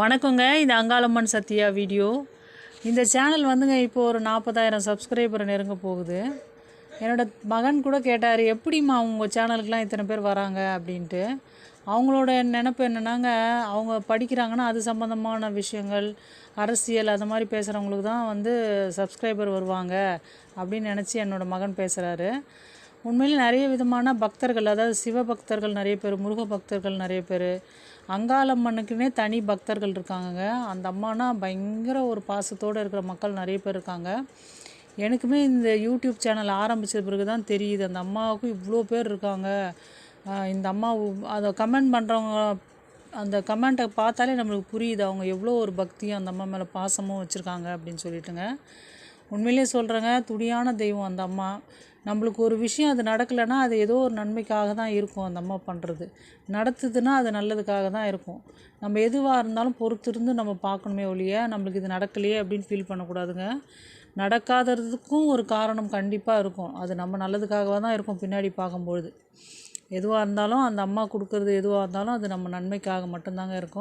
வணக்கங்க. இது அங்காளம்மன் சத்யா வீடியோ. இந்த சேனல் வந்துங்க இப்போது ஒரு 40,000 சப்ஸ்கிரைபர் நெருங்க போகுது. என்னோட மகன் கூட கேட்டார், எப்படிம்மா உங்கள் சேனலுக்கெலாம் இத்தனை பேர் வராங்க அப்படின்ட்டு. அவங்களோட நினப்பு என்னென்னாங்க, அவங்க படிக்கிறாங்கன்னா அது சம்மந்தமான விஷயங்கள், அரசியல் அது மாதிரி பேசுகிறவங்களுக்கு தான் வந்து சப்ஸ்கிரைபர் வருவாங்க அப்படின்னு நினச்சி என்னோடய மகன் பேசுகிறாரு. உண்மையிலே நிறைய விதமான பக்தர்கள், அதாவது சிவபக்தர்கள் நிறைய பேர், முருக பக்தர்கள் நிறைய பேர், அங்காளம்மனுக்குன்னே தனி பக்தர்கள் இருக்காங்கங்க. அந்த அம்மானா பயங்கர ஒரு பாசத்தோடு இருக்கிற மக்கள் நிறைய பேர் இருக்காங்க. எனக்குமே இந்த யூடியூப் சேனல் ஆரம்பித்த பிறகு தான் தெரியுது, அந்த அம்மாவுக்கும் இவ்வளோ பேர் இருக்காங்க. இந்த அம்மா அதை கமெண்ட் பண்ணுறவங்க, அந்த கமெண்ட்டை பார்த்தாலே நம்மளுக்கு புரியுது அவங்க எவ்வளோ ஒரு பக்தியும் அந்த அம்மா மேலே பாசமும் வச்சுருக்காங்க அப்படின்னு சொல்லிட்டுங்க. உண்மையிலே சொல்கிறேங்க, துடியான தெய்வம் அந்த அம்மா. நம்மளுக்கு ஒரு விஷயம் அது நடக்கலைன்னா அது ஏதோ ஒரு நன்மைக்காக தான் இருக்கும். அந்த அம்மா பண்ணுறது நடத்துதுன்னா அது நல்லதுக்காக தான் இருக்கும். நம்ம எதுவாக இருந்தாலும் பொறுத்திருந்து நம்ம பார்க்கணுமே ஒழிய, நம்மளுக்கு இது நடக்கலையே அப்படின்னு ஃபீல் பண்ணக்கூடாதுங்க. நடக்காததுக்கும் ஒரு காரணம் கண்டிப்பாக இருக்கும். அது நம்ம நல்லதுக்காக தான் இருக்கும். பின்னாடி பார்க்கும்பொழுது எதுவாக இருந்தாலும் அந்த அம்மா கொடுக்குறது எதுவாக இருந்தாலும் அது நம்ம நன்மைக்காக மட்டும்தாங்க இருக்கும்.